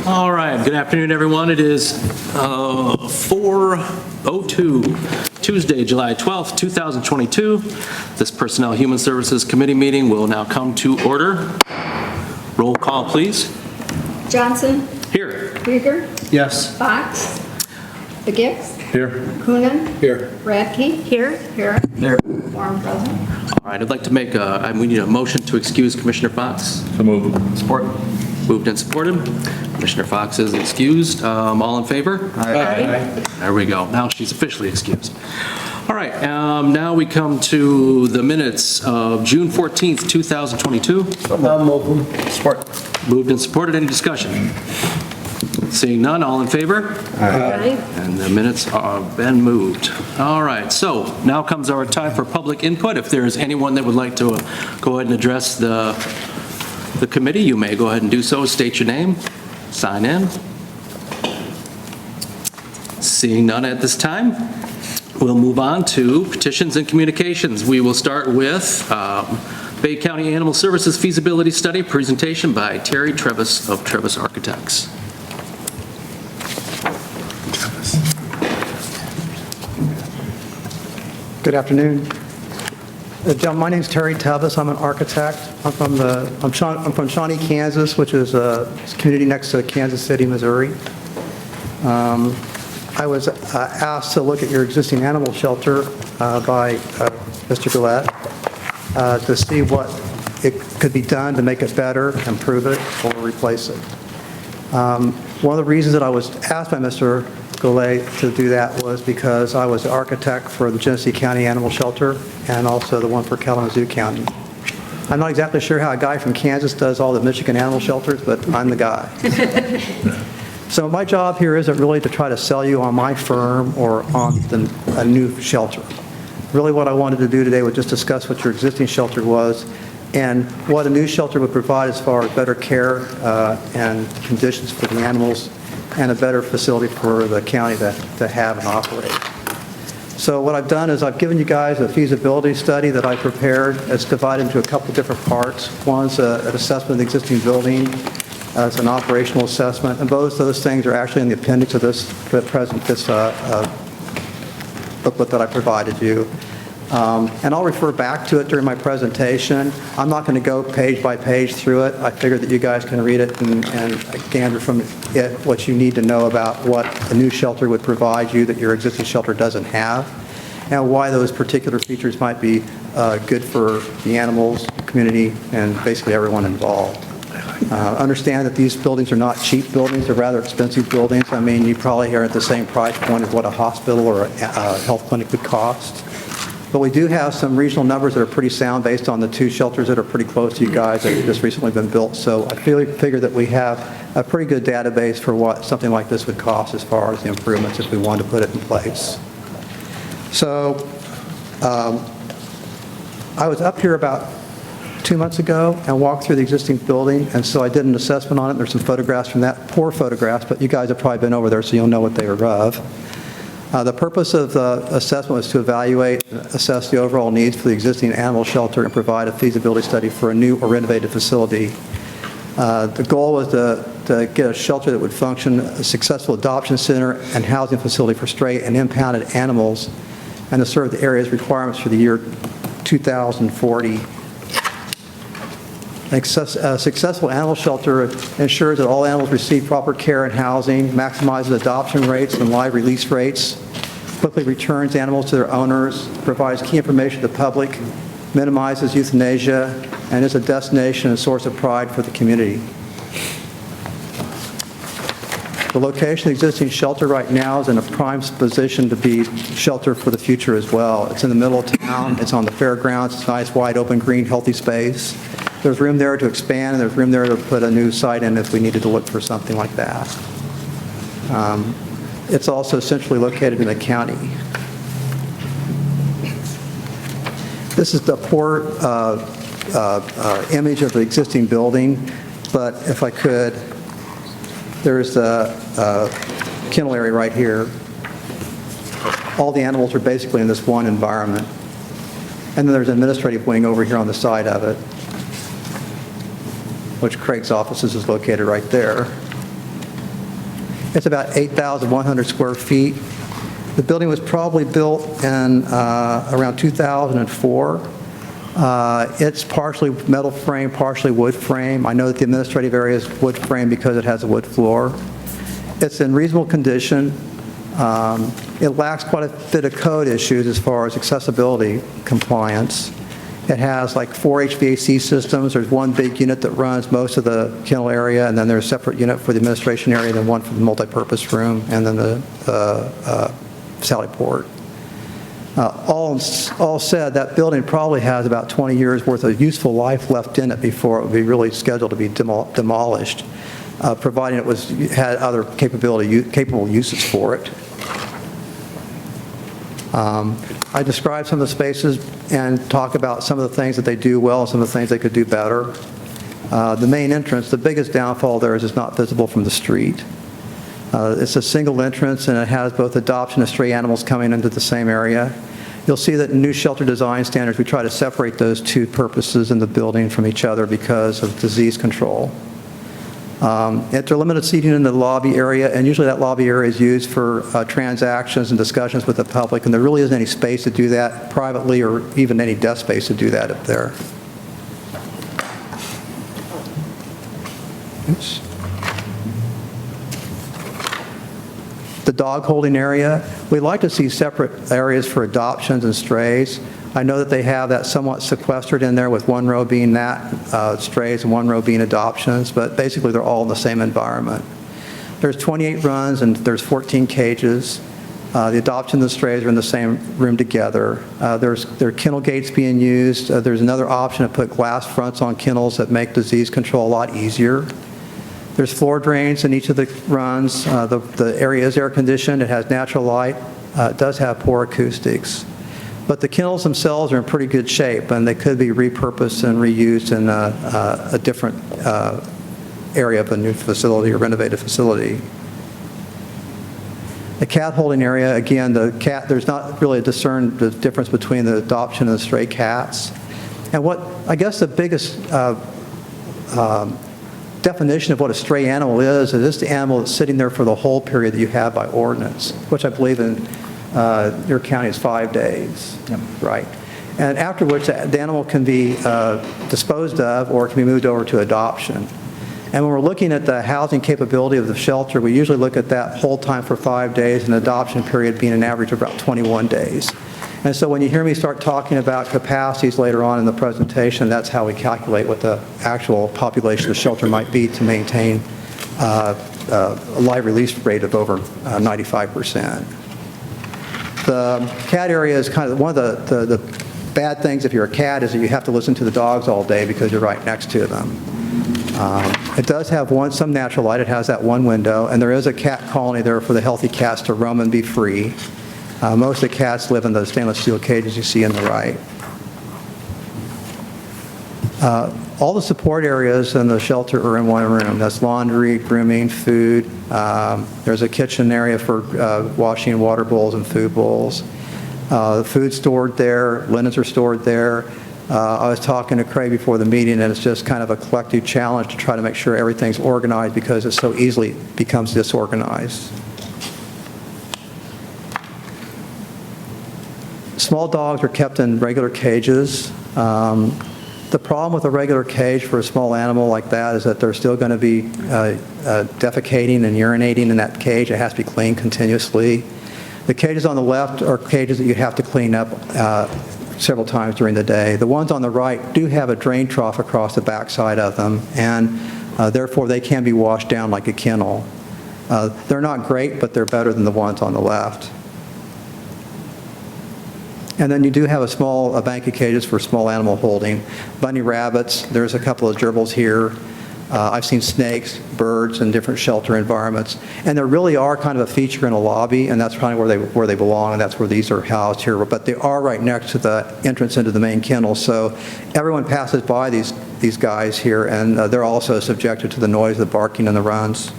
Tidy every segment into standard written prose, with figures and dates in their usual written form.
All right, good afternoon, everyone. It is 4:02, Tuesday, July 12th, 2022. This Personnel Human Services Committee meeting will now come to order. Roll call, please. Johnson. Here. Krieger. Yes. Fox. Begix. Here. Coonan. Here. Radke. Here. Here. There. Quorum present. All right, I'd like to make we need a motion to excuse Commissioner Fox. So move. Support. Moved and supported. Commissioner Fox is excused. All in favor? Aye. There we go. Now she's officially excused. All right, now we come to the minutes of June 14th, 2022. Move. Support. Moved and supported. Any discussion? Seeing none, all in favor? Aye. And the minutes have been moved. All right, so now comes our time for public input. If there is anyone that would like to go ahead and address the committee, you may go ahead and do so. State your name, sign in. Seeing none at this time, we'll move on to petitions and communications. We will start with Bay County Animal Services Feasibility Study presentation by Terry Trevis of Trevis Architects. Good afternoon. My name is Terry Trevis. I'm an architect. I'm from Shawnee, Kansas, which is a community next to Kansas City, Missouri. I was asked to look at your existing animal shelter by Mr. Gillette to see what it could be done to make it better, improve it, or replace it. One of the reasons that I was asked by Mr. Gillette to do that was because I was the architect for the Genesee County Animal Shelter and also the one for Kalamazoo County. I'm not exactly sure how a guy from Kansas does all the Michigan animal shelters, but I'm the guy. So my job here isn't really to try to sell you on my firm or on a new shelter. Really what I wanted to do today was just discuss what your existing shelter was and what a new shelter would provide as far as better care and conditions for the animals and a better facility for the county to have and operate. So what I've done is I've given you guys a feasibility study that I prepared. It's divided into a couple different parts. One's an assessment of the existing building. It's an operational assessment, and both those things are actually in the appendix of this booklet that I provided you. And I'll refer back to it during my presentation. I'm not going to go page by page through it. I figured that you guys can read it and gander from it what you need to know about what a new shelter would provide you that your existing shelter doesn't have, and why those particular features might be good for the animals, community, and basically everyone involved. Understand that these buildings are not cheap buildings, they're rather expensive buildings. I mean, you probably are at the same price point as what a hospital or a health clinic would cost. But we do have some regional numbers that are pretty sound based on the two shelters that are pretty close to you guys that have just recently been built. So I figure that we have a pretty good database for what something like this would cost as far as the improvements if we wanted to put it in place. So I was up here about 2 months ago and walked through the existing building, and so I did an assessment on it. There's some photographs from that, poor photographs, but you guys have probably been over there, so you'll know what they were of. The purpose of the assessment was to evaluate and assess the overall needs for the existing animal shelter and provide a feasibility study for a new or renovated facility. The goal was to get a shelter that would function, a successful adoption center and housing facility for stray and impounded animals, and to serve the area's requirements for the year 2040. A successful animal shelter ensures that all animals receive proper care and housing, maximizes adoption rates and live release rates, quickly returns animals to their owners, provides key information to the public, minimizes euthanasia, and is a destination and source of pride for the community. The location of the existing shelter right now is in a prime position to be shelter for the future as well. It's in the middle of town, it's on the fairgrounds, it's a nice, wide, open, green, healthy space. There's room there to expand, and there's room there to put a new site in if we needed to look for something like that. It's also centrally located in the county. This is the poor image of the existing building, but if I could, there's a kennel area right here. All the animals are basically in this one environment. And then there's an administrative wing over here on the side of it, which Craig's offices is located right there. It's about 8,100 square feet. The building was probably built in around 2004. It's partially metal frame, partially wood frame. I know that the administrative area is wood frame because it has a wood floor. It's in reasonable condition. It lacks quite a bit of code issues as far as accessibility compliance. It has like 4 HVAC systems. There's one big unit that runs most of the kennel area, and then there's a separate unit for the administration area, then one for the multipurpose room, and then the sally port. All said, that building probably has about 20 years worth of useful life left in it before it would be really scheduled to be demolished, providing it had other capable uses for it. I describe some of the spaces and talk about some of the things that they do well and some of the things they could do better. The main entrance, the biggest downfall there is it's not visible from the street. It's a single entrance, and it has both adoption and stray animals coming into the same area. You'll see that in new shelter design standards, we try to separate those two purposes in the building from each other because of disease control. They're limited seating in the lobby area, and usually that lobby area is used for transactions and discussions with the public, and there really isn't any space to do that privately or even any desk space to do that up there. Oops. The dog holding area, we like to see separate areas for adoptions and strays. I know that they have that somewhat sequestered in there with one row being strays and one row being adoptions, but basically they're all in the same environment. There's 28 runs and there's 14 cages. The adoption and the strays are in the same room together. There are kennel gates being used. There's another option to put glass fronts on kennels that make disease control a lot easier. There's floor drains in each of the runs. The area is air conditioned. It has natural light. It does have poor acoustics. But the kennels themselves are in pretty good shape, and they could be repurposed and reused in a different area of a new facility or renovated facility. The cat holding area, again, there's not really a discern the difference between the adoption and the stray cats. And what I guess the biggest definition of what a stray animal is this the animal that's sitting there for the whole period that you have by ordinance, which I believe in your county is 5 days, Yep. right? And after which the animal can be disposed of or it can be moved over to adoption. And when we're looking at the housing capability of the shelter, we usually look at that whole time for 5 days and the adoption period being an average of about 21 days. And so when you hear me start talking about capacities later on in the presentation, that's how we calculate what the actual population of the shelter might be to maintain a live release rate of over 95%. The cat area is kind of one of the bad things if you're a cat is that you have to listen to the dogs all day because you're right next to them. It does have some natural light. It has that one window, and there is a cat colony there for the healthy cats to roam and be free. Most of the cats live in the stainless steel cages you see on the right. All the support areas in the shelter are in one room. That's laundry, grooming, food. There's a kitchen area for washing water bowls and food bowls. The food's stored there. Linens are stored there. I was talking to Craig before the meeting, and it's just kind of a collective challenge to try to make sure everything's organized because it so easily becomes disorganized. Small dogs are kept in regular cages. The problem with a regular cage for a small animal like that is that they're still going to be defecating and urinating in that cage. It has to be cleaned continuously. The cages on the left are cages that you have to clean up several times during the day. The ones on the right do have a drain trough across the backside of them, and therefore they can be washed down like a kennel. They're not great, but they're better than the ones on the left. And then you do have a bank of cages for small animal holding. Bunny rabbits, there's a couple of gerbils here. I've seen snakes, birds in different shelter environments. And there really are kind of a feature in a lobby, and that's probably where they belong, and that's where these are housed here. But they are right next to the entrance into the main kennel, so everyone passes by these guys here, and they're also subjected to the noise, the barking, and the runs.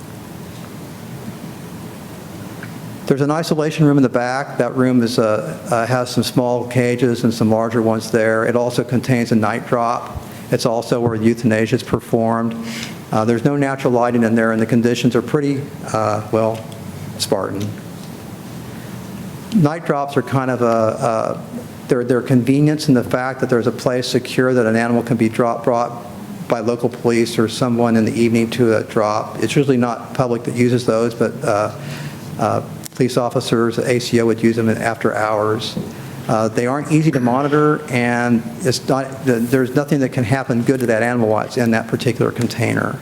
There's an isolation room in the back. That room has some small cages and some larger ones there. It also contains a night drop. It's also where euthanasia is performed. There's no natural lighting in there, and the conditions are pretty, Spartan. Night drops are kind of they're convenience in the fact that there's a place secure that an animal can be brought by local police or someone in the evening to a drop. It's usually not public that uses those, but police officers, ACO would use them after hours. They aren't easy to monitor, and there's nothing that can happen good to that animal while it's in that particular container.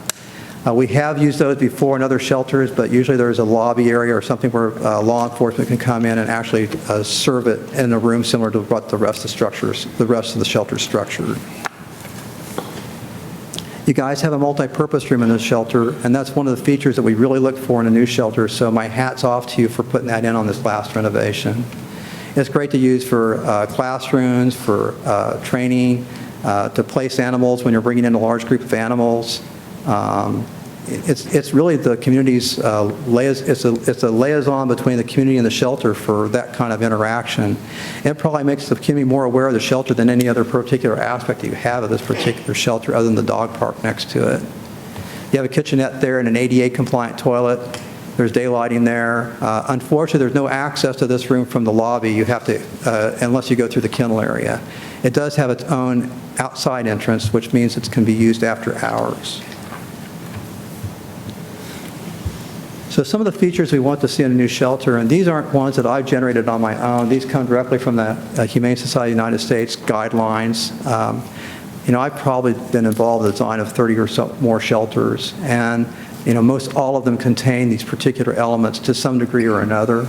We have used those before in other shelters, but usually there's a lobby area or something where law enforcement can come in and actually serve it in a room similar to what the rest of the shelter is structured. You guys have a multi-purpose room in this shelter, and that's one of the features that we really look for in a new shelter, so my hat's off to you for putting that in on this last renovation. It's great to use for classrooms, for training, to place animals when you're bringing in a large group of animals. It's really the community's, it's a liaison between the community and the shelter for that kind of interaction. It probably makes the community more aware of the shelter than any other particular aspect that you have of this particular shelter other than the dog park next to it. You have a kitchenette there and an ADA compliant toilet. There's daylighting there. Unfortunately, there's no access to this room from the lobby. You have to, unless you go through the kennel area. It does have its own outside entrance, which means it can be used after hours. So some of the features we want to see in a new shelter, and these aren't ones that I've generated on my own. These come directly from the Humane Society of the United States guidelines. I've probably been involved in the design of 30 or so more shelters, and most all of them contain these particular elements to some degree or another.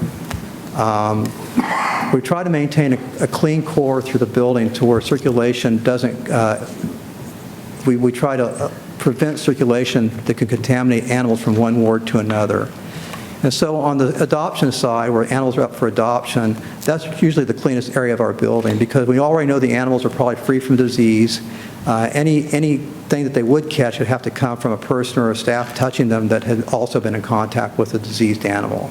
We try to maintain a clean core through the building to where circulation doesn't, we try to prevent circulation that could contaminate animals from one ward to another. And so on the adoption side, where animals are up for adoption, that's usually the cleanest area of our building because we already know the animals are probably free from disease. Anything that they would catch would have to come from a person or a staff touching them that had also been in contact with a diseased animal.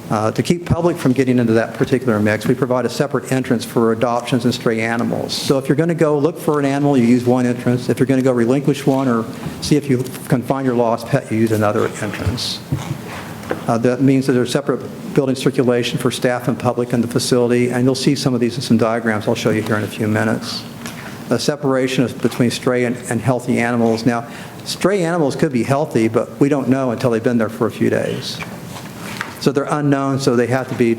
To keep public from getting into that particular mix, we provide a separate entrance for adoptions and stray animals. So if you're going to go look for an animal, you use one entrance. If you're going to go relinquish one or see if you can find your lost pet, you use another entrance. That means that there's separate building circulation for staff and public in the facility, and you'll see some of these in some diagrams I'll show you here in a few minutes. The separation is between stray and healthy animals. Now, stray animals could be healthy, but we don't know until they've been there for a few days. So they're unknown, so they have to be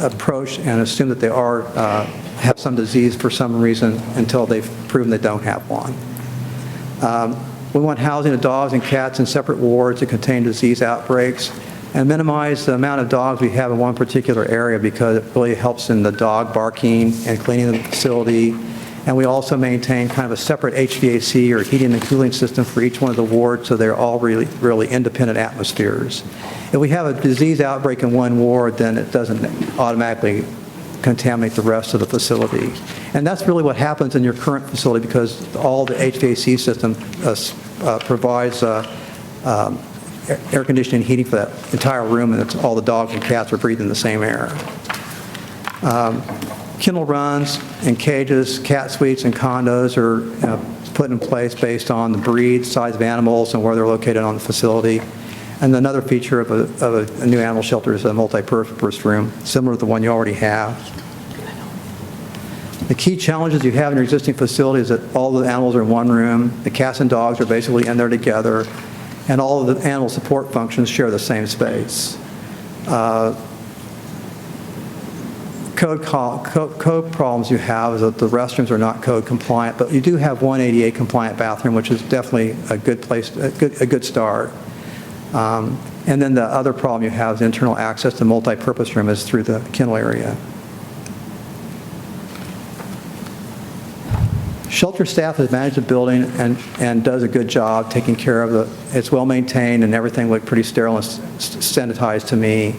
approached and assume that they have some disease for some reason until they've proven they don't have one. We want housing of dogs and cats in separate wards that contain disease outbreaks and minimize the amount of dogs we have in one particular area because it really helps in the dog barking and cleaning the facility. And we also maintain kind of a separate HVAC or heating and cooling system for each one of the wards so they're all really independent atmospheres. If we have a disease outbreak in one ward, then it doesn't automatically contaminate the rest of the facility. And that's really what happens in your current facility because all the HVAC system provides air conditioning and heating for that entire room, and it's all the dogs and cats are breathing the same air. Kennel runs and cages, cat suites and condos are put in place based on the breed, size of animals, and where they're located on the facility. And another feature of a new animal shelter is a multi-purpose room, similar to the one you already have. The key challenges you have in your existing facility is that all the animals are in one room, the cats and dogs are basically in there together, and all of the animal support functions share the same space. Code problems you have is that the restrooms are not code compliant, but you do have one ADA compliant bathroom, which is definitely a good place, a good start. And then the other problem you have is internal access to multi-purpose room is through the kennel area. Shelter staff has managed the building and does a good job taking care of it's well maintained and everything looked pretty sterile and sanitized to me.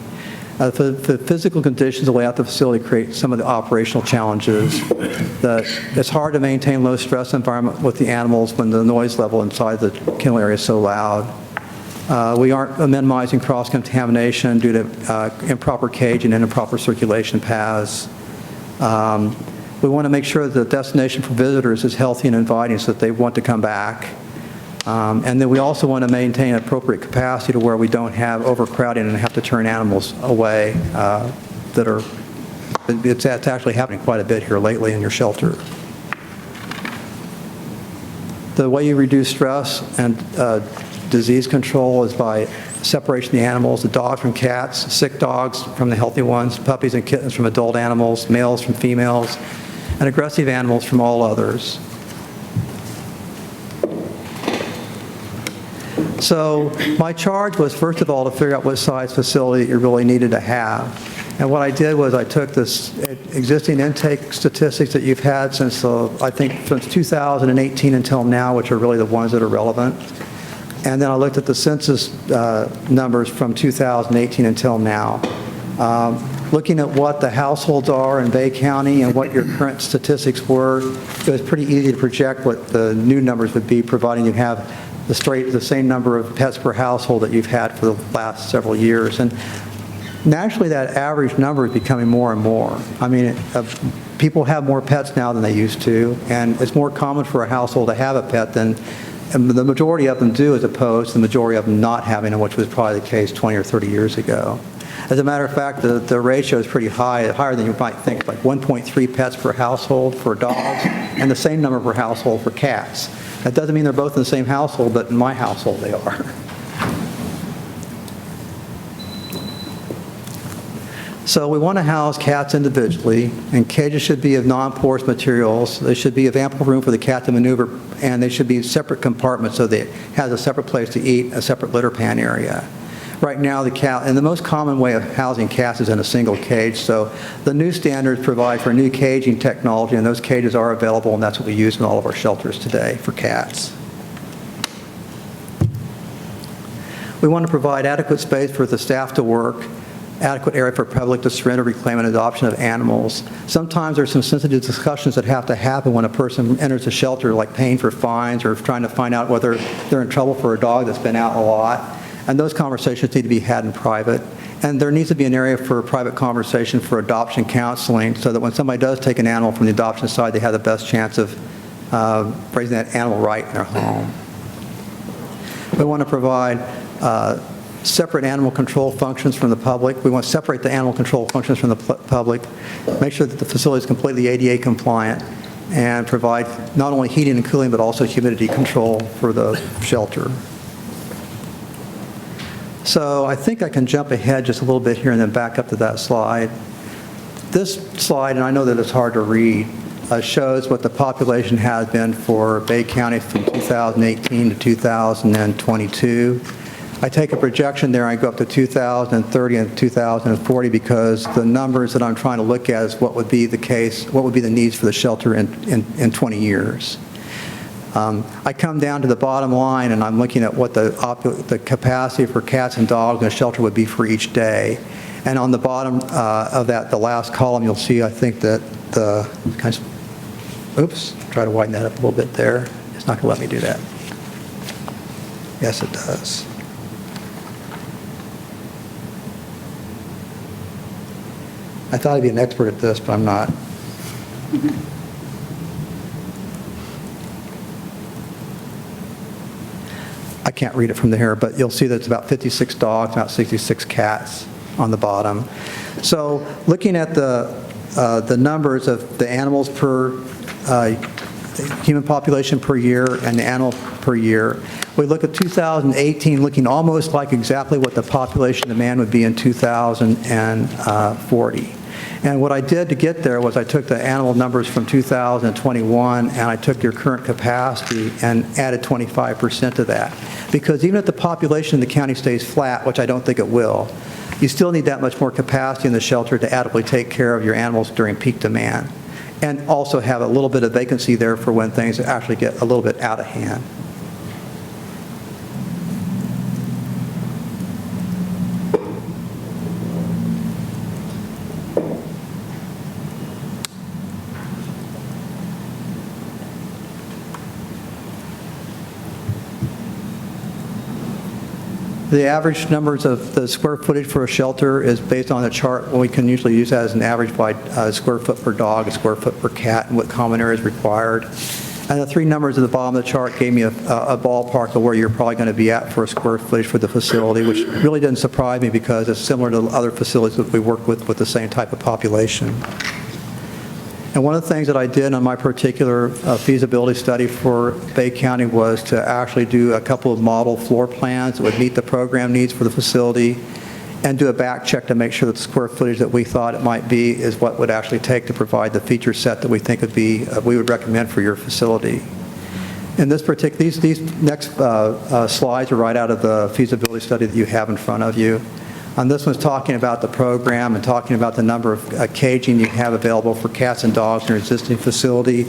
The physical conditions that lay out the facility create some of the operational challenges. It's hard to maintain low stress environment with the animals when the noise level inside the kennel area is so loud. We aren't minimizing cross-contamination due to improper caging and improper circulation paths. We want to make sure that the destination for visitors is healthy and inviting so that they want to come back. And then we also want to maintain appropriate capacity to where we don't have overcrowding and have to turn animals away that are, it's actually happening quite a bit here lately in your shelter. The way you reduce stress and disease control is by separation of the animals, the dogs from cats, sick dogs from the healthy ones, puppies and kittens from adult animals, males from females, and aggressive animals from all others. So my charge was, first of all, to figure out what size facility you really needed to have. And what I did was I took this existing intake statistics that you've had since, I think, since 2018 until now, which are really the ones that are relevant. And then I looked at the census numbers from 2018 until now. Looking at what the households are in Bay County and what your current statistics were, it was pretty easy to project what the new numbers would be, providing you have the same number of pets per household that you've had for the last several years. And naturally, that average number is becoming more and more. I mean, people have more pets now than they used to, and it's more common for a household to have a pet than the majority of them do, as opposed to the majority of them not having them, which was probably the case 20 or 30 years ago. As a matter of fact, the ratio is pretty high, higher than you might think, like 1.3 pets per household for dogs, and the same number per household for cats. That doesn't mean they're both in the same household, but in my household they are. So we want to house cats individually, and cages should be of non-porous materials. They should be of ample room for the cat to maneuver, and they should be separate compartments so that it has a separate place to eat, a separate litter pan area. Right now, the cat, and the most common way of housing cats is in a single cage, so the new standards provide for new caging technology, and those cages are available, and that's what we use in all of our shelters today for cats. We want to provide adequate space for the staff to work, adequate area for public to surrender, reclaim, and adoption of animals. Sometimes there's some sensitive discussions that have to happen when a person enters a shelter, like paying for fines or trying to find out whether they're in trouble for a dog that's been out a lot. And those conversations need to be had in private. And there needs to be an area for private conversation for adoption counseling so that when somebody does take an animal from the adoption side, they have the best chance of raising that animal right in their home. We want to provide separate animal control functions from the public. We want to separate the animal control functions from the public, make sure that the facility is completely ADA compliant, and provide not only heating and cooling, but also humidity control for the shelter. So I think I can jump ahead just a little bit here and then back up to that slide. This slide, and I know that it's hard to read, shows what the population has been for Bay County from 2018 to 2022. I take a projection there, I go up to 2030 and 2040 because the numbers that I'm trying to look at is what would be the case, what would be the needs for the shelter in 20 years. I come down to the bottom line and I'm looking at what the capacity for cats and dogs in a shelter would be for each day. And on the bottom of that, the last column, you'll see, I think that oops, try to widen that up a little bit there. It's not going to let me do that. Yes, it does. I thought I'd be an expert at this, but I'm not. I can't read it from here, but you'll see that it's about 56 dogs, about 66 cats on the bottom. So looking at the numbers of the animals per human population per year and the animal per year, we look at 2018 looking almost like exactly what the population demand would be in 2040. And what I did to get there was I took the animal numbers from 2021 and I took your current capacity and added 25% to that. Because even if the population in the county stays flat, which I don't think it will, you still need that much more capacity in the shelter to adequately take care of your animals during peak demand. And also have a little bit of vacancy there for when things actually get a little bit out of hand. The average numbers of the square footage for a shelter is based on a chart. We can usually use that as an average by square foot per dog, a square foot per cat, and what common area is required. And the three numbers at the bottom of the chart gave me a ballpark of where you're probably going to be at for a square footage for the facility, which really didn't surprise me because it's similar to other facilities that we work with the same type of population. And one of the things that I did on my particular feasibility study for Bay County was to actually do a couple of model floor plans that would meet the program needs for the facility and do a back check to make sure that the square footage that we thought it might be is what would actually take to provide the feature set that we think would be, we would recommend for your facility. In this particular, these next slides are right out of the feasibility study that you have in front of you. This one's talking about the program and talking about the number of caging you have available for cats and dogs in your existing facility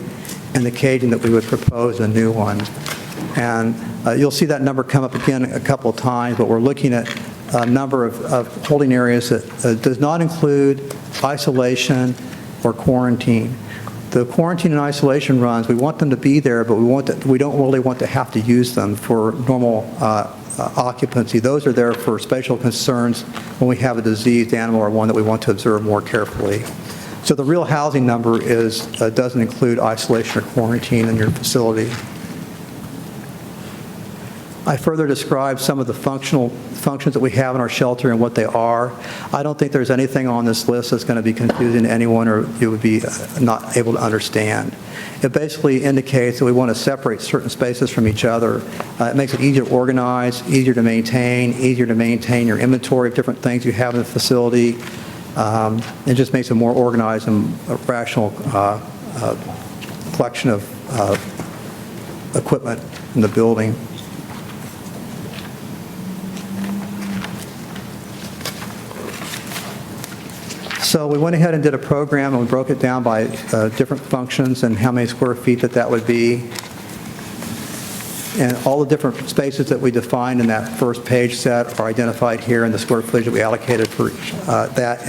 and the caging that we would propose, a new one. And you'll see that number come up again a couple of times, but we're looking at a number of holding areas that does not include isolation or quarantine. The quarantine and isolation runs, we want them to be there, but we don't really want to have to use them for normal occupancy. Those are there for special concerns when we have a diseased animal or one that we want to observe more carefully. So the real housing number doesn't include isolation or quarantine in your facility. I further described some of the functions that we have in our shelter and what they are. I don't think there's anything on this list that's going to be confusing to anyone or you would be not able to understand. It basically indicates that we want to separate certain spaces from each other. It makes it easier to organize, easier to maintain your inventory of different things you have in the facility. It just makes a more organized and rational collection of equipment in the building. So we went ahead and did a program, and we broke it down by different functions and how many square feet that would be. And all the different spaces that we defined in that first page set are identified here in the square footage that we allocated for that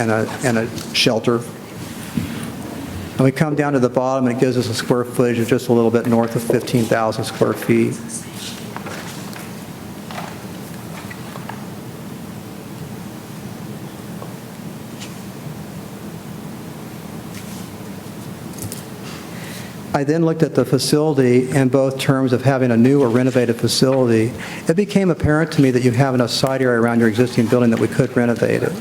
and a shelter. And we come down to the bottom, and it gives us a square footage of just a little bit north of 15,000 square feet. I then looked at the facility in both terms of having a new or renovated facility. It became apparent to me that you have enough side area around your existing building that we could renovate it.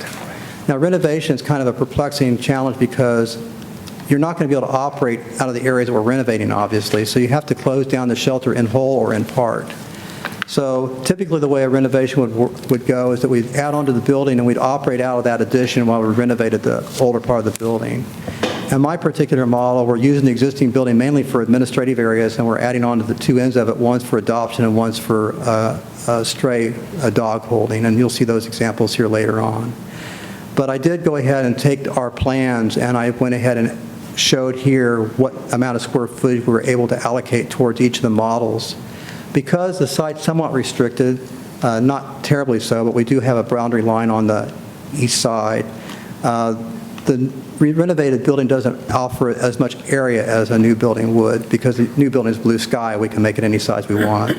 Now, renovation is kind of a perplexing challenge because you're not going to be able to operate out of the areas that we're renovating, obviously, so you have to close down the shelter in whole or in part. So typically the way a renovation would go is that we'd add on to the building and we'd operate out of that addition while we renovated the older part of the building. In my particular model, we're using the existing building mainly for administrative areas, and we're adding on to the two ends of it, one's for adoption and one's for stray dog holding, and you'll see those examples here later on. But I did go ahead and take our plans, and I went ahead and showed here what amount of square footage we were able to allocate towards each of the models. Because the site's somewhat restricted, not terribly so, but we do have a boundary line on the east side, the renovated building doesn't offer as much area as a new building would because the new building is blue sky. We can make it any size we want.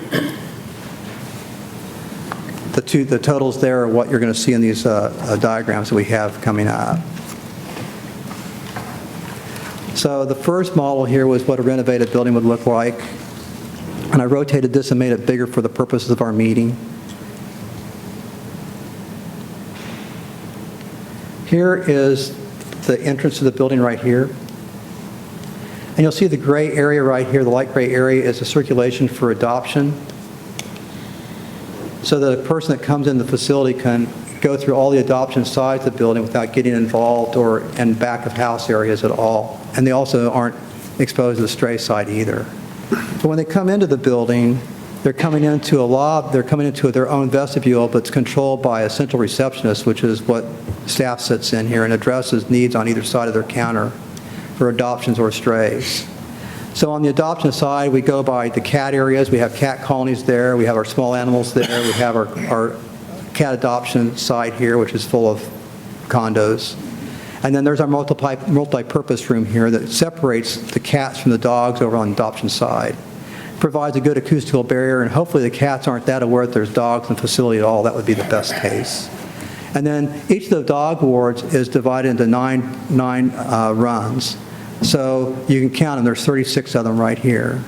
The totals there are what you're going to see in these diagrams that we have coming up. So the first model here was what a renovated building would look like. And I rotated this and made it bigger for the purposes of our meeting. Here is the entrance to the building right here. And you'll see the gray area right here, the light gray area is the circulation for adoption. So that a person that comes in the facility can go through all the adoption sides of the building without getting involved or in back of house areas at all. And they also aren't exposed to the stray side either. But when they come into the building, they're coming into a lobby, they're coming into their own vestibule, but it's controlled by a central receptionist, which is what staff sits in here and addresses needs on either side of their counter for adoptions or strays. So on the adoption side, we go by the cat areas. We have cat colonies there. We have our small animals there. We have our cat adoption side here, which is full of condos. And then there's our multi-purpose room here that separates the cats from the dogs over on the adoption side. Provides a good acoustical barrier, and hopefully the cats aren't that aware that there's dogs in the facility at all. That would be the best case. And then each of the dog wards is divided into nine runs. So you can count them. There's 36 of them right here.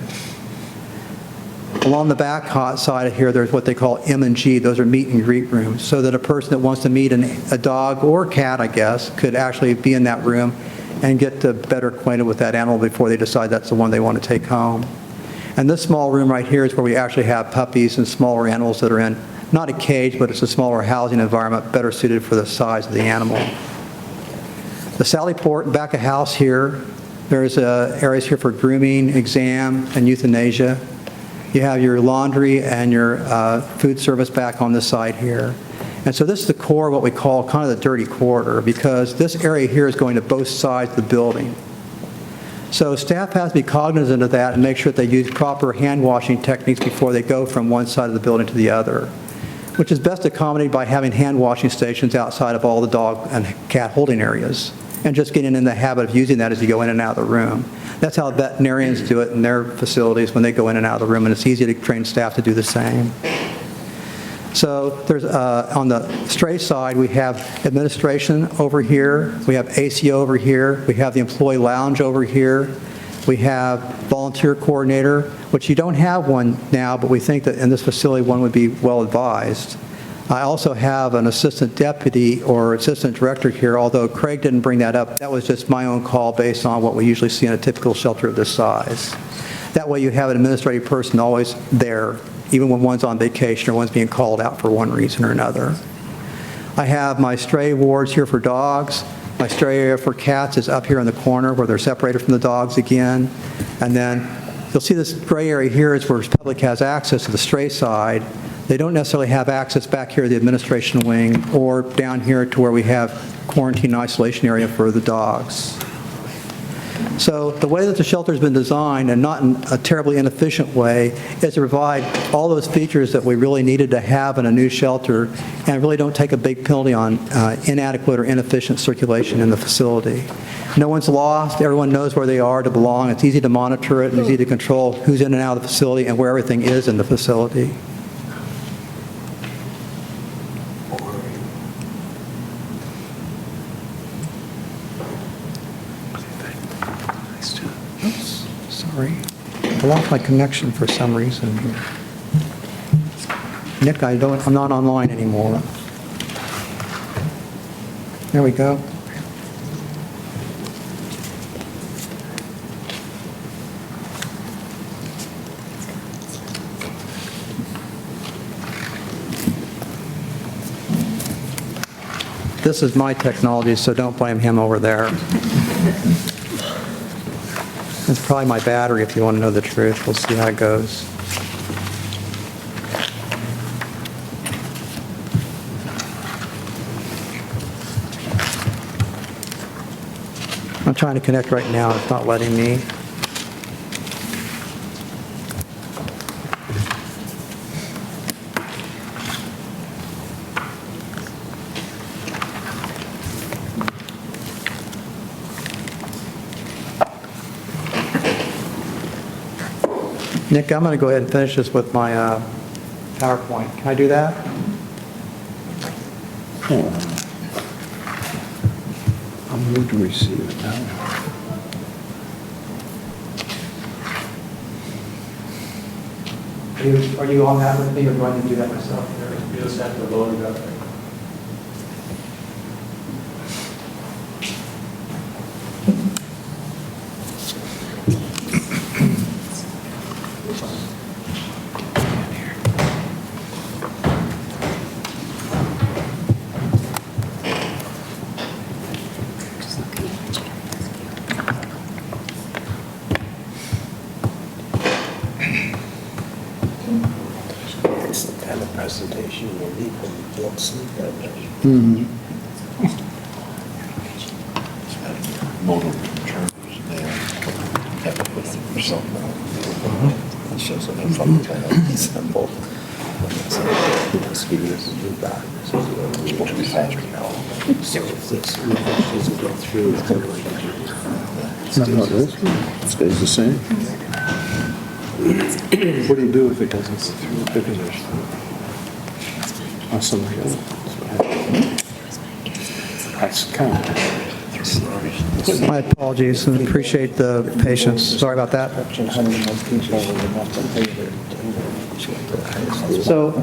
Along the back side of here, there's what they call M and G. Those are meet and greet rooms, so that a person that wants to meet a dog or cat, I guess, could actually be in that room and get better acquainted with that animal before they decide that's the one they want to take home. And this small room right here is where we actually have puppies and smaller animals that are in, not a cage, but it's a smaller housing environment better suited for the size of the animal. The Sally Port back of house here, there's areas here for grooming, exam, and euthanasia. You have your laundry and your food service back on this side here. And so this is the core of what we call kind of the dirty corridor, because this area here is going to both sides of the building. So staff has to be cognizant of that and make sure that they use proper hand washing techniques before they go from one side of the building to the other, which is best accommodated by having hand washing stations outside of all the dog and cat holding areas, and just getting in the habit of using that as you go in and out of the room. That's how veterinarians do it in their facilities when they go in and out of the room, and it's easy to train staff to do the same. So there's, on the stray side, we have administration over here, we have ACO over here, we have the employee lounge over here, we have volunteer coordinator, which you don't have one now, but we think that in this facility one would be well advised. I also have an assistant deputy or assistant director here, although Craig didn't bring that up. That was just my own call based on what we usually see in a typical shelter of this size. That way you have an administrative person always there, even when one's on vacation or one's being called out for one reason or another. I have my stray wards here for dogs. My stray area for cats is up here in the corner where they're separated from the dogs again. And then you'll see this gray area here is where the public has access to the stray side. They don't necessarily have access back here to the administration wing or down here to where we have quarantine and isolation area for the dogs. So the way that the shelter's been designed, and not in a terribly inefficient way, is to provide all those features that we really needed to have in a new shelter, and really don't take a big penalty on inadequate or inefficient circulation in the facility. No one's lost. Everyone knows where they are to belong. It's easy to monitor it and easy to control who's in and out of the facility and where everything is in the facility. Oops, sorry. I lost my connection for some reason. Nick, I'm not online anymore. There we go. This is my technology, so don't blame him over there. It's probably my battery, if you want to know the truth. We'll see how it goes. I'm trying to connect right now. It's not letting me. Nick, I'm going to go ahead and finish this with my PowerPoint. Can I do that? I'm going to receive it now. Are you on that with me, or do I need to do that myself? You just have to load it up. It's the kind of presentation you need when you don't sleep that much. Modal terms there. Have to put them for something. It shows them in front of the simple. Speaking as a new guy, it's supposed to be faster now. So if this doesn't go through, it's going to be It stays the same. What do you do if it doesn't go through? Because there's somebody else. That's kind of. My apologies, and appreciate the patience. Sorry about that. How many more people will have to pay their So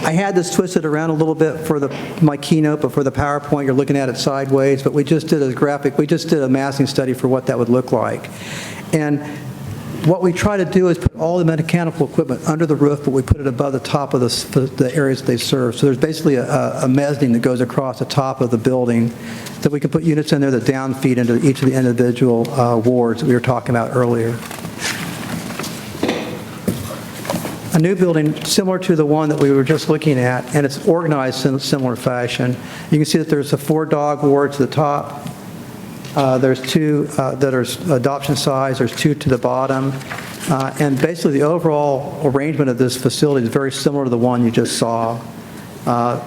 I had this twisted around a little bit for my keynote, but for the PowerPoint, you're looking at it sideways. But we just did a massing study for what that would look like. And what we try to do is put all the mechanical equipment under the roof, but we put it above the top of the areas they serve. So there's basically a mezzanine that goes across the top of the building that we can put units in there that downfeed into each of the individual wards that we were talking about earlier. A new building similar to the one that we were just looking at, and it's organized in a similar fashion. You can see that there's a 4-dog ward to the top. There's 2 that are adoption size. There's 2 to the bottom. And basically the overall arrangement of this facility is very similar to the one you just saw.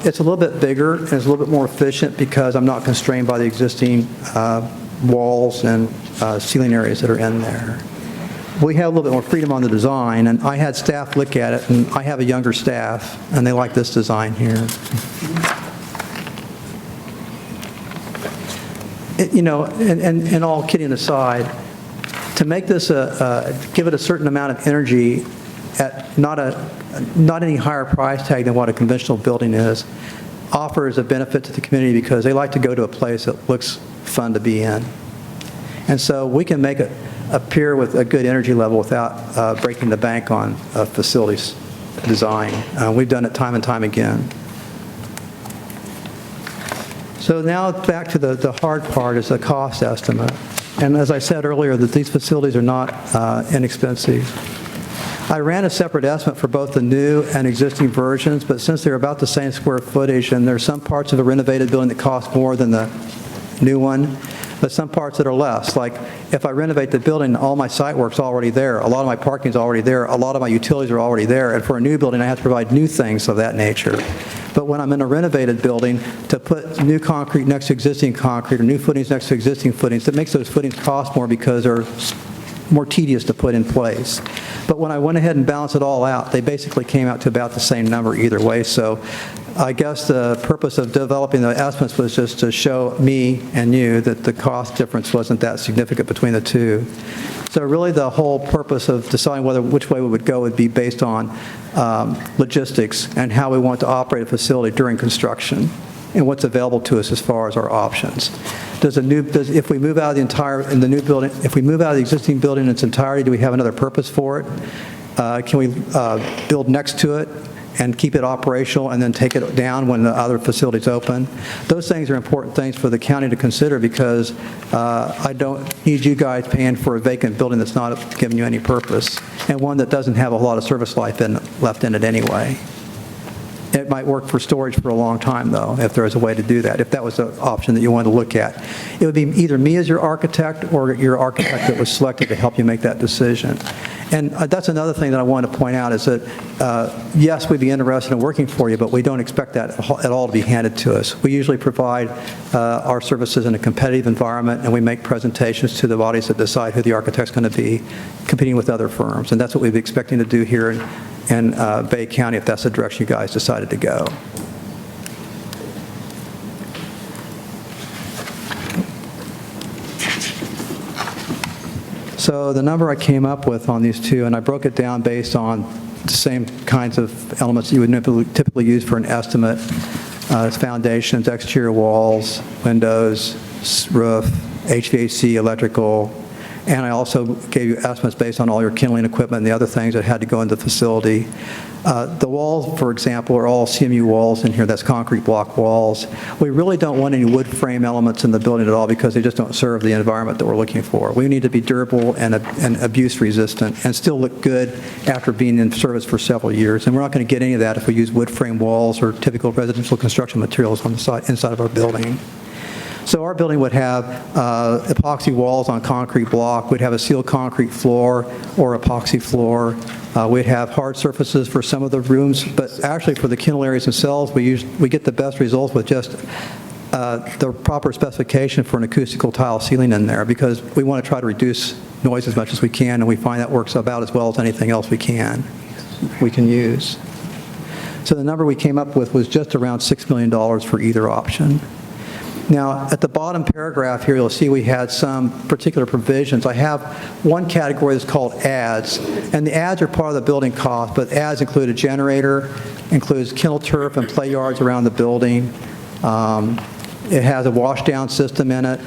It's a little bit bigger and it's a little bit more efficient because I'm not constrained by the existing walls and ceiling areas that are in there. We have a little bit more freedom on the design, and I had staff look at it, and I have a younger staff, and they like this design here. And all kidding aside, to make this give it a certain amount of energy at not any higher price tag than what a conventional building is, offers a benefit to the community because they like to go to a place that looks fun to be in. And so we can make it appear with a good energy level without breaking the bank on facilities design. We've done it time and time again. So now back to the hard part is the cost estimate. And as I said earlier, that these facilities are not inexpensive. I ran a separate estimate for both the new and existing versions, but since they're about the same square footage and there's some parts of a renovated building that cost more than the new one, but some parts that are less. Like if I renovate the building, all my site work's already there. A lot of my parking's already there. A lot of my utilities are already there. And for a new building, I have to provide new things of that nature. But when I'm in a renovated building, to put new concrete next to existing concrete or new footings next to existing footings, that makes those footings cost more because they're more tedious to put in place. But when I went ahead and balanced it all out, they basically came out to about the same number either way. So I guess the purpose of developing the estimates was just to show me and you that the cost difference wasn't that significant between the two. So really the whole purpose of deciding which way we would go would be based on logistics and how we want to operate a facility during construction and what's available to us as far as our options. If we move out of the existing building in its entirety, do we have another purpose for it? Can we build next to it and keep it operational and then take it down when the other facilities open? Those things are important things for the county to consider because I don't need you guys paying for a vacant building that's not giving you any purpose and one that doesn't have a lot of service life left in it anyway. It might work for storage for a long time, though, if there was a way to do that, if that was an option that you wanted to look at. It would be either me as your architect or your architect that was selected to help you make that decision. And that's another thing that I want to point out is that, yes, we'd be interested in working for you, but we don't expect that at all to be handed to us. We usually provide our services in a competitive environment, and we make presentations to the bodies that decide who the architect's going to be competing with other firms. And that's what we'd be expecting to do here in Bay County if that's the direction you guys decided to go. So the number I came up with on these two, and I broke it down based on the same kinds of elements you would typically use for an estimate. It's foundations, exterior walls, windows, roof, HVAC, electrical, and I also gave you estimates based on all your kindling equipment and the other things that had to go into the facility. The walls, for example, are all CMU walls in here. That's concrete block walls. We really don't want any wood frame elements in the building at all because they just don't serve the environment that we're looking for. We need to be durable and abuse resistant and still look good after being in service for several years. And we're not going to get any of that if we use wood frame walls or typical residential construction materials on the inside of our building. So our building would have epoxy walls on concrete block. We'd have a sealed concrete floor or epoxy floor. We'd have hard surfaces for some of the rooms, but actually for the kennel areas themselves, we get the best results with just the proper specification for an acoustical tile ceiling in there because we want to try to reduce noise as much as we can, and we find that works about as well as anything else we can use. So the number we came up with was just around $6 million for either option. Now, at the bottom paragraph here, you'll see we had some particular provisions. I have one category that's called ads, and the ads are part of the building cost, but ads include a generator, includes kennel turf and play yards around the building. It has a washdown system in it.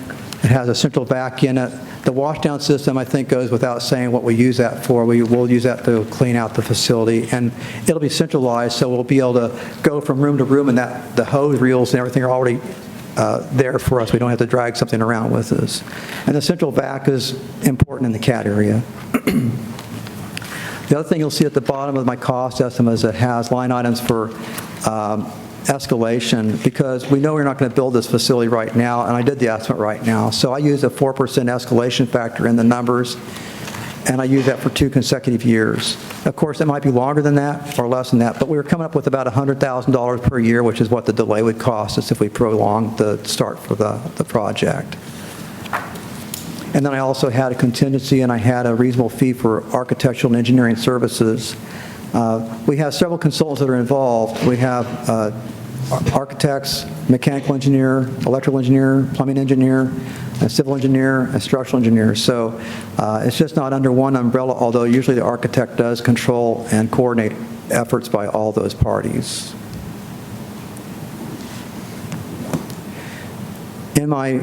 It has a central vac in it. The washdown system, I think, goes without saying what we use that for. We will use that to clean out the facility, and it'll be centralized, so we'll be able to go from room to room, and that the hose reels and everything are already there for us. We don't have to drag something around with us. And the central vac is important in the cat area. The other thing you'll see at the bottom of my cost estimate is it has line items for escalation, because we know we're not going to build this facility right now, and I did the estimate right now. So I used a 4% escalation factor in the numbers, and I use that for 2 consecutive years. Of course, it might be longer than that or less than that, but we were coming up with about $100,000 per year, which is what the delay would cost us if we prolonged the start for the project. And then I also had a contingency, and I had a reasonable fee for architectural and engineering services. We have several consultants that are involved. We have architects, mechanical engineer, electrical engineer, plumbing engineer, a civil engineer, a structural engineer. So it's just not under one umbrella, although usually the architect does control and coordinate efforts by all those parties. In my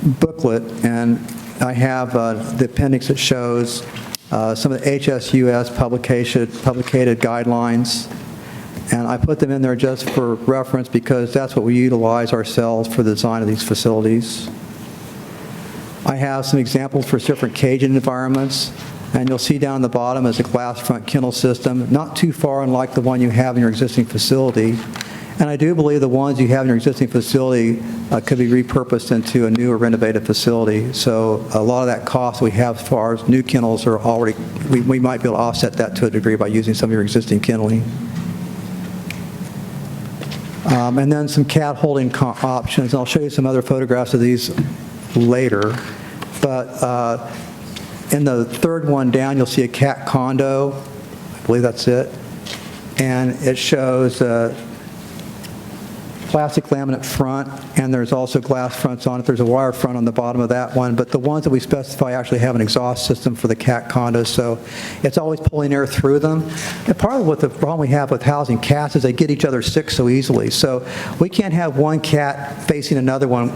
booklet, and I have the appendix that shows some of the HSUS publicated guidelines, and I put them in there just for reference because that's what we utilize ourselves for the design of these facilities. I have some examples for different caging environments, and you'll see down the bottom is a glass front kennel system, not too far unlike the one you have in your existing facility. And I do believe the ones you have in your existing facility could be repurposed into a new or renovated facility. So a lot of that cost we have as far as new kennels are already, we might be able to offset that to a degree by using some of your existing kenneling. And then some cat holding options. I'll show you some other photographs of these later. But in the third one down, you'll see a cat condo. I believe that's it. And it shows plastic laminate front, and there's also glass fronts on it. There's a wire front on the bottom of that one, but the ones that we specify actually have an exhaust system for the cat condos, so it's always pulling air through them. And part of what the problem we have with housing cats is they get each other sick so easily, so we can't have one cat facing another one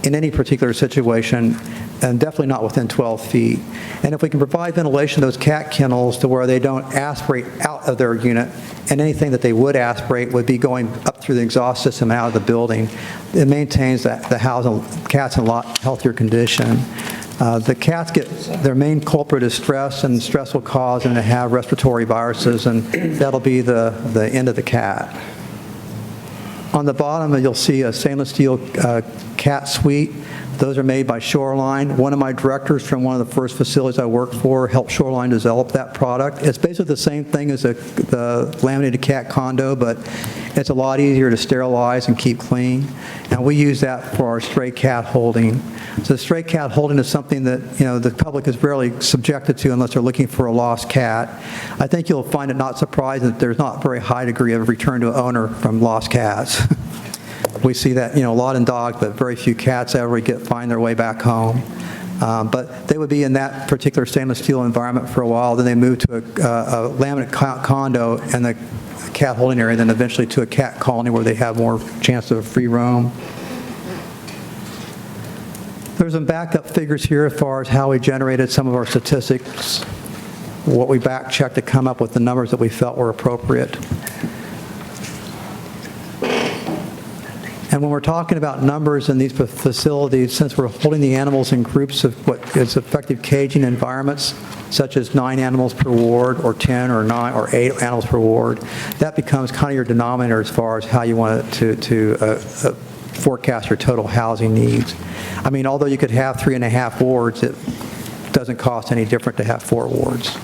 in any particular situation, and definitely not within 12 feet. And if we can provide ventilation to those cat kennels to where they don't aspirate out of their unit, and anything that they would aspirate would be going up through the exhaust system out of the building, it maintains the housing cats in a lot healthier condition. The cats get, their main culprit is stress, and stress will cause them to have respiratory viruses, and that'll be the end of the cat. On the bottom, you'll see a stainless steel cat suite. Those are made by Shoreline. One of my directors from one of the first facilities I worked for helped Shoreline develop that product. It's basically the same thing as the laminated cat condo, but it's a lot easier to sterilize and keep clean. And we use that for our stray cat holding. So stray cat holding is something that, you know, the public is rarely subjected to unless they're looking for a lost cat. I think you'll find it not surprising that there's not a very high degree of return to owner from lost cats. We see that, you know, a lot in dogs, but very few cats ever find their way back home. But they would be in that particular stainless steel environment for a while, then they move to a laminate condo and the cat holding area, then eventually to a cat colony where they have more chance of free roam. There's some backup figures here as far as how we generated some of our statistics, what we back-checked to come up with the numbers that we felt were appropriate. And when we're talking about numbers in these facilities, since we're holding the animals in groups of what is effective caging environments, such as 9 animals per ward, or 10 or 9 or 8 animals per ward, that becomes kind of your denominator as far as how you want to forecast your total housing needs. I mean, although you could have 3.5 wards, it doesn't cost any different to have 4 wards.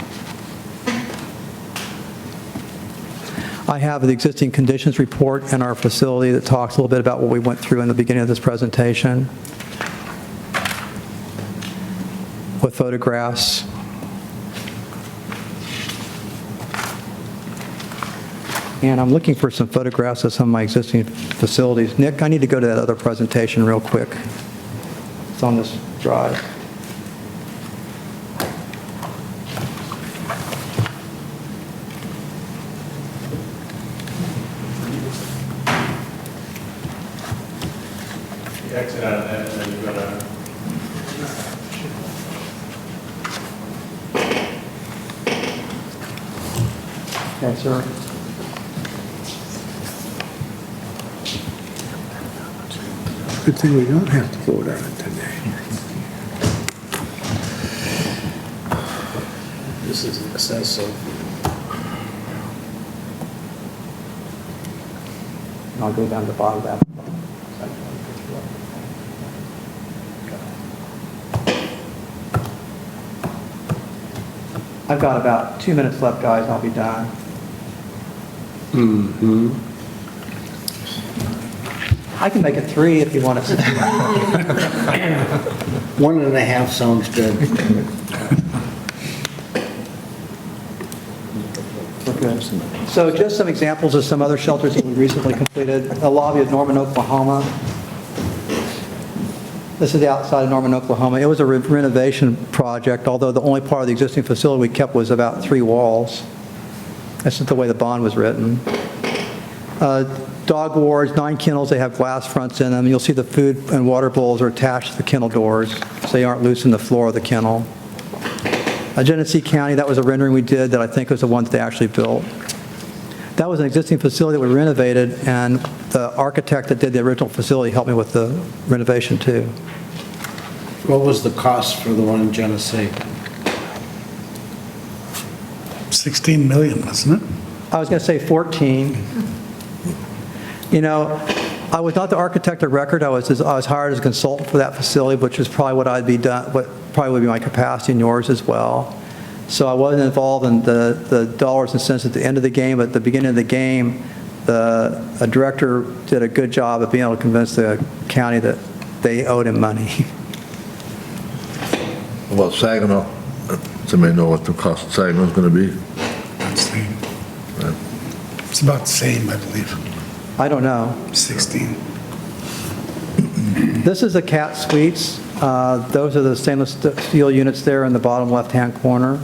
I have the existing conditions report in our facility that talks a little bit about what we went through in the beginning of this presentation with photographs. And I'm looking for some photographs of some of my existing facilities. Nick, I need to go to that other presentation real quick. It's on this drive. Exit out of that, and then you go to... Okay, sir. Good thing we don't have to vote on it today. This is in excess of. I'll go down to the bottom of that. I've got about 2 minutes left, guys, and I'll be done. I can make it 3 if you want to. 1.5 sounds good. We're good. So just some examples of some other shelters that we recently completed. The lobby of Norman, Oklahoma. This is the outside of Norman, Oklahoma. It was a renovation project, although the only part of the existing facility we kept was about 3 walls. That's just the way the bond was written. Dog wards, 9 kennels, they have glass fronts in them. You'll see the food and water bowls are attached to the kennel doors, so they aren't loose in the floor of the kennel. Genesee County, that was a rendering we did that I think was the one that they actually built. That was an existing facility that we renovated, and the architect that did the original facility helped me with the renovation too. What was the cost for the one in Genesee? 16 million, wasn't it? I was going to say 14. You know, I was not the architect of record. I was hired as a consultant for that facility, which is probably what probably would be my capacity and yours as well. So I wasn't involved in the dollars and cents at the end of the game, but at the beginning of the game, the director did a good job of being able to convince the county that they owed him money. Well, Saginaw, somebody know what the cost of Saginaw is going to be? About the same. It's about the same, I believe. I don't know. 16. This is the cat suites. Those are the stainless steel units there in the bottom left-hand corner.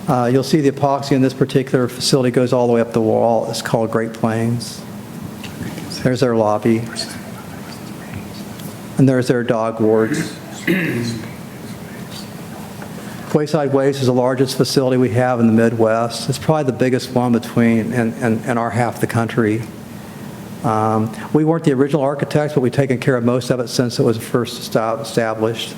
You'll see the epoxy in this particular facility goes all the way up the wall. It's called Great Plains. There's their lobby. And there's their dog wards. Wayside Waste is the largest facility we have in the Midwest. It's probably the biggest one between in our half the country. We weren't the original architects, but we've taken care of most of it since it was first established.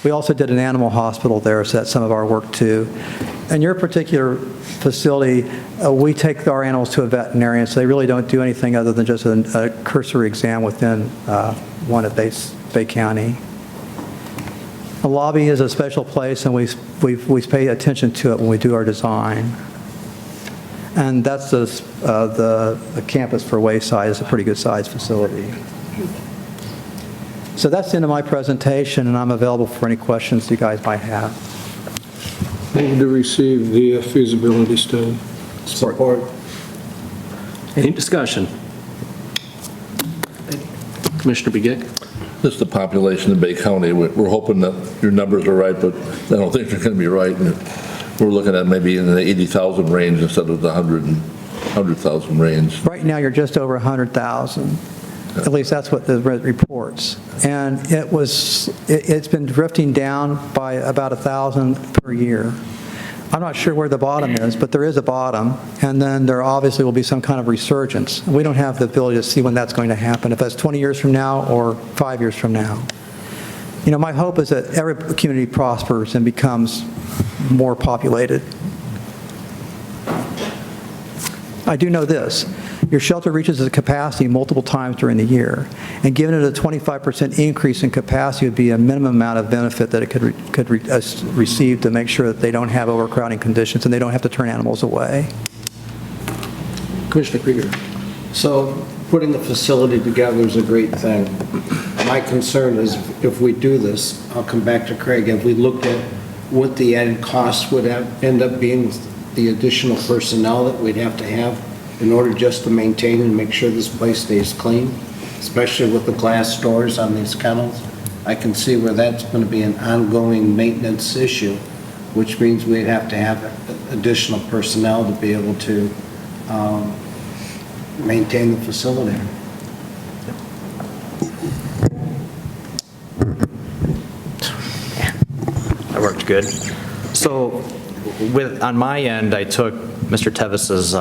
We also did an animal hospital there, so that's some of our work too. In your particular facility, we take our animals to a veterinarian, so they really don't do anything other than just a cursory exam within one at Bay County. The lobby is a special place, and we pay attention to it when we do our design. And that's the campus for Wayside. It's a pretty good-sized facility. So that's the end of my presentation, and I'm available for any questions you guys might have. Move to receive the feasibility study. Support. Any discussion? Commissioner Begic? This is the population of Bay County. We're hoping that your numbers are right, but I don't think they're going to be right. And we're looking at maybe in the 80,000 range instead of the 100,000 range. Right now, you're just over 100,000. At least that's what the reports. And it's been drifting down by about 1,000 per year. I'm not sure where the bottom is, but there is a bottom, and then there obviously will be some kind of resurgence. We don't have the ability to see when that's going to happen, if that's 20 years from now or 5 years from now. You know, my hope is that every community prospers and becomes more populated. I do know this. Your shelter reaches its capacity multiple times during the year, and given it a 25% increase in capacity would be a minimum amount of benefit that it could receive to make sure that they don't have overcrowding conditions and they don't have to turn animals away. Commissioner Krieger? So putting the facility together is a great thing. My concern is if we do this, I'll come back to Craig, have we looked at what the added cost would end up being with the additional personnel that we'd have to have in order just to maintain and make sure this place stays clean, especially with the glass doors on these kennels. I can see where that's going to be an ongoing maintenance issue, which means we'd have to have additional personnel to be able to maintain the facility. That worked good. So on my end, I took Mr. Tevis's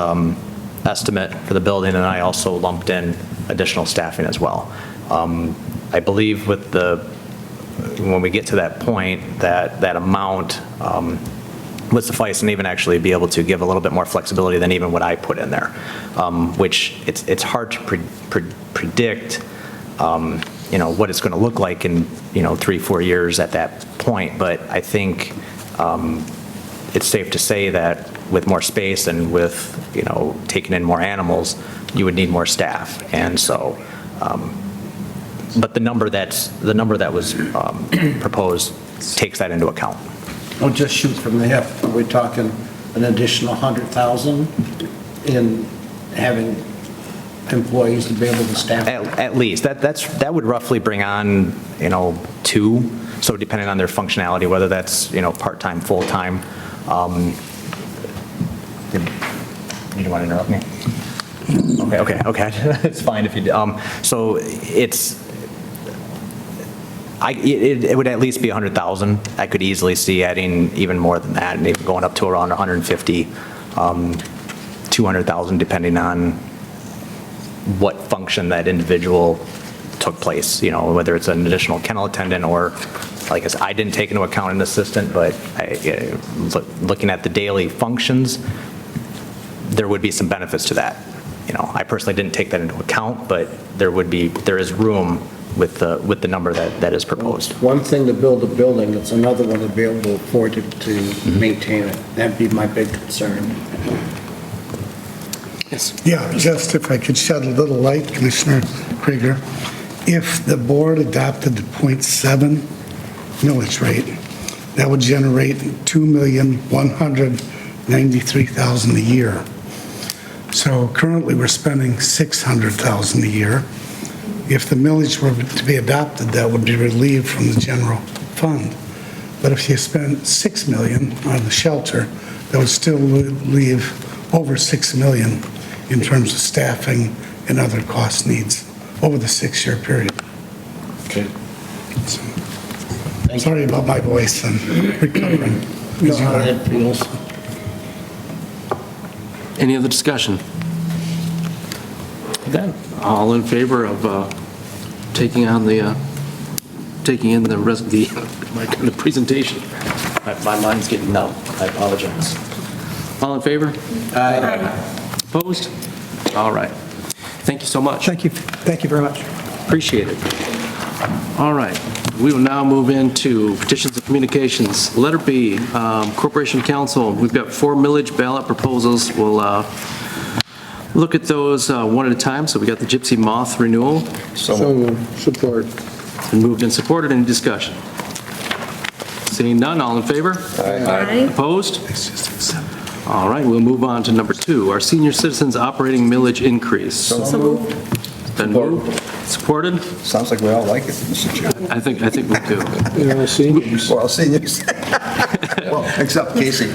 estimate for the building, and I also lumped in additional staffing as well. I believe when we get to that point, that amount would suffice and even actually be able to give a little bit more flexibility than even what I put in there, which it's hard to predict, what it's going to look like in, 3-4 years at that point. But I think it's safe to say that with more space and with, taking in more animals, you would need more staff. And so, but the number that was proposed takes that into account. Don't just shoot from the hip. Are we talking an additional 100,000 in having employees to be able to staff? At least. That would roughly bring on, 2, so depending on their functionality, whether that's, part-time, full-time. You don't want to interrupt me? Okay. It's fine if you do. So it would at least be 100,000. I could easily see adding even more than that, and even going up to around 150, 200,000, depending on what function that individual took place, whether it's an additional kennel attendant or, like I said, I didn't take into account an assistant, but looking at the daily functions, there would be some benefits to that. I personally didn't take that into account, but there is room with the number that is proposed. One thing to build a building, it's another one to be able to afford to maintain it. That'd be my big concern. Yes. Yeah, just if I could shed a little light, Commissioner Krieger, if the board adopted the .7 millage rate, that would generate $2,193,000 a year. So currently we're spending $600,000 a year. If the millage were to be adopted, that would be relieved from the general fund. But if you spend $6 million on the shelter, that would still leave over $6 million in terms of staffing and other cost needs over the 6-year period. Okay. So, sorry about my voice and recovering. You know how that feels. Any other discussion? Then, all in favor of taking in the presentation? My mind's getting numb. I apologize. All in favor? Aye. Opposed? All right. Thank you so much. Thank you very much. Appreciate it. All right. We will now move into petitions and communications. Letter B, Corporation Counsel. We've got 4 millage ballot proposals. We'll look at those one at a time. So we got the Gypsy Moth renewal. So moved. Support. It's been moved and supported. Any discussion? Seeing none, all in favor? Aye. Opposed? All right, we'll move on to number 2, our senior citizens operating millage increase. So moved. Been moved, supported? Sounds like we all like it, Mr. Chairman. I think we do. You're all seniors. We're all seniors. Well, except Casey.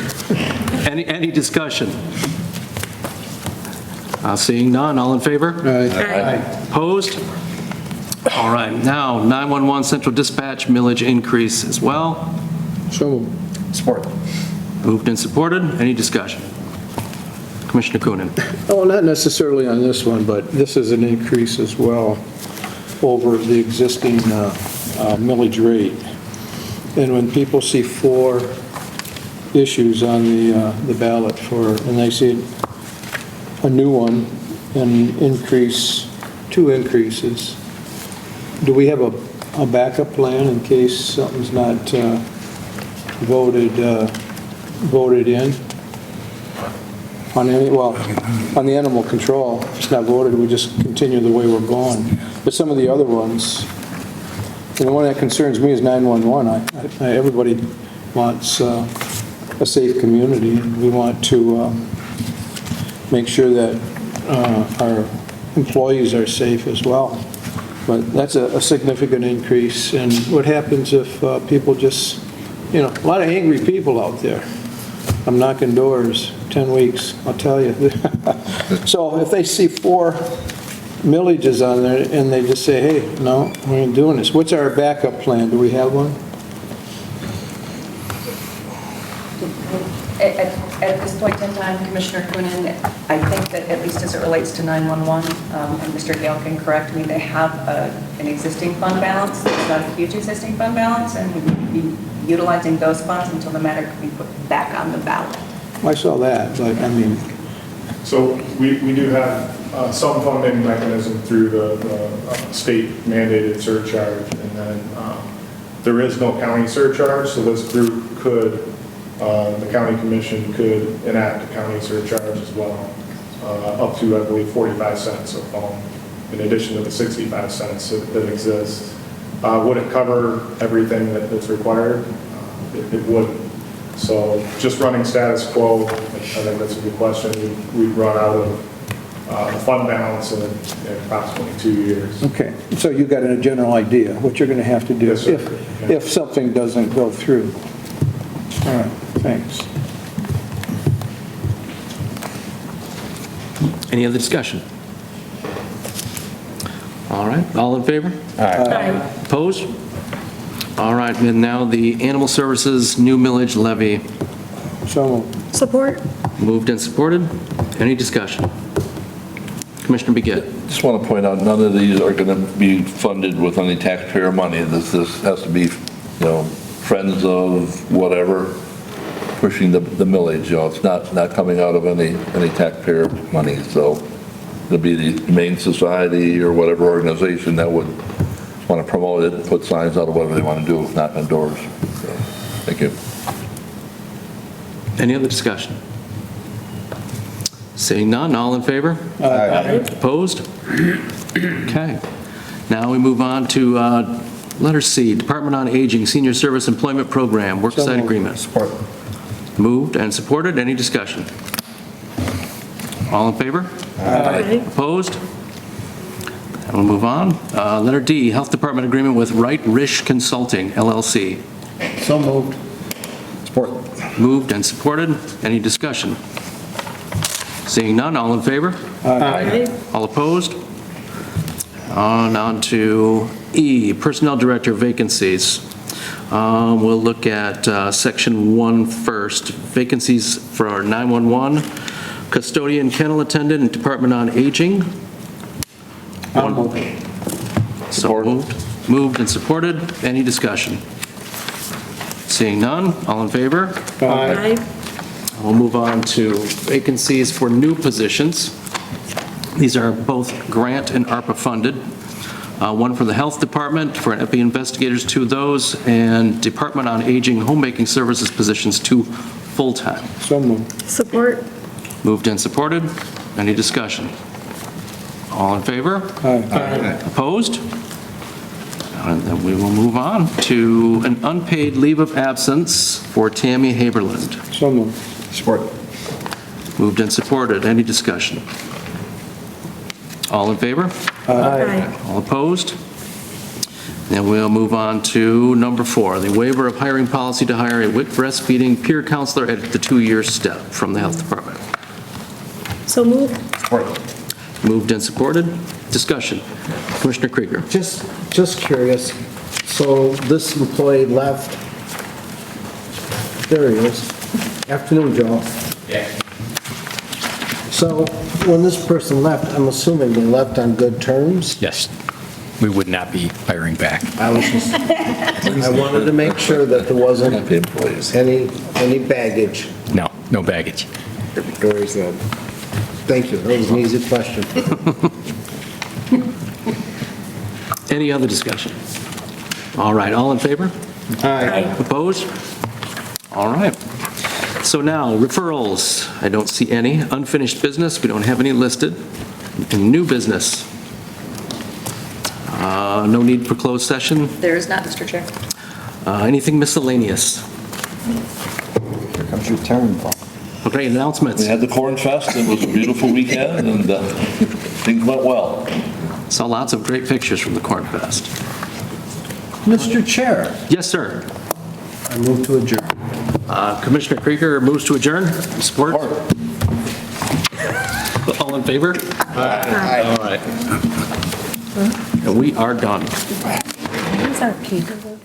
Any discussion? Seeing none, all in favor? Aye. Opposed? All right, now 911 central dispatch millage increase as well. So moved. Support. Moved and supported. Any discussion? Commissioner Coonan. Oh, not necessarily on this one, but this is an increase as well over the existing millage rate. And when people see 4 issues on the ballot and they see a new one and increase, 2 increases, do we have a backup plan in case something's not voted in? On the animal control, if it's not voted, we just continue the way we're going. But some of the other ones, and the one that concerns me is 911. Everybody wants a safe community, and we want to make sure that our employees are safe as well. But that's a significant increase, and what happens if people just, a lot of angry people out there. I'm knocking doors, 10 weeks, I'll tell you. So if they see 4 millages on there and they just say, hey, no, we ain't doing this. What's our backup plan? Do we have one? At this point in time, Commissioner Coonan, I think that at least as it relates to 911, and Mr. Gale can correct me, they have an existing fund balance. It's not a huge existing fund balance, and we would be utilizing those funds until the matter could be put back on the ballot. I saw that, but I mean, So we do have some funding mechanism through the state mandated surcharge, and then there is no county surcharge, so this group could, the county commission could enact a county surcharge as well, up to, I believe, 45 cents a phone, in addition to the 65 cents that exists. Would it cover everything that's required? It wouldn't. So just running status quo, I think that's a good question. We'd run out of the fund balance in approximately 2 years. okay. So you got a general idea what you're going to have to do Yes, sir. if something doesn't go through. All right, thanks. Any other discussion? All right, all in favor? Aye. Opposed? All right, and now the Animal Services new millage levy. So Support. Moved and supported. Any discussion? Commissioner Begitt. Just want to point out, none of these are going to be funded with any taxpayer money. This has to be, friends of whatever, pushing the millage. It's not coming out of any taxpayer money. So it'll be the Humane Society or whatever organization that would want to promote it, put signs out, or whatever they want to do, knock on doors. So, thank you. Any other discussion? Seeing none, all in favor? Aye. Opposed? Okay. Now we move on to letter C, Department on Aging Senior Service Employment Program, Worksite Agreement. Support. Moved and supported. Any discussion? All in favor? Aye. Opposed? And we'll move on. Letter D, Health Department Agreement with Wright-Risge Consulting, LLC. So moved. Support. Moved and supported. Any discussion? Seeing none, all in favor? Aye. All opposed? On to E, Personnel Director Vacancies. We'll look at Section 1 first. Vacancies for our 911, Custodian, Kennel Attendant, and Department on Aging. So moved and supported. Any discussion? Seeing none, all in favor? Aye. We'll move on to vacancies for new positions. These are both grant and ARPA funded. One for the Health Department for epi investigators, 2 of those, and Department on Aging Homemaking Services positions, 2 full-time. So moved. Support. Moved and supported. Any discussion? All in favor? Aye. Opposed? And then we will move on to an unpaid leave of absence for Tammy Haberland. So moved. Support. Moved and supported. Any discussion? All in favor? Aye. All opposed? Then we'll move on to number 4, the waiver of hiring policy to hire a WIC breastfeeding peer counselor at the 2-year step from the Health Department. So moved. Support. Moved and supported. Discussion. Commissioner Krieger. Just curious, so this employee left, there he is. Afternoon, Joe. Yeah. So when this person left, I'm assuming they left on good terms? Yes, we would not be hiring back. I wanted to make sure that there wasn't Happy employees. any baggage. No, no baggage. Very good. Thank you, that was an easy question. Any other discussion? All right, all in favor? Aye. Opposed? All right. So now, referrals, I don't see any. Unfinished business, we don't have any listed. And new business, no need for closed session. There is not, Mr. Chair. Anything miscellaneous? Here comes It's your turn, Paul. Okay, announcements. We had the Corn Fest. It was a beautiful weekend, and things went well. Saw lots of great pictures from the Corn Fest. Mr. Chair, Yes, sir. I move to adjourn. Commissioner Krieger moves to adjourn. Support? All in favor? All right. And we are done. These aren't capable.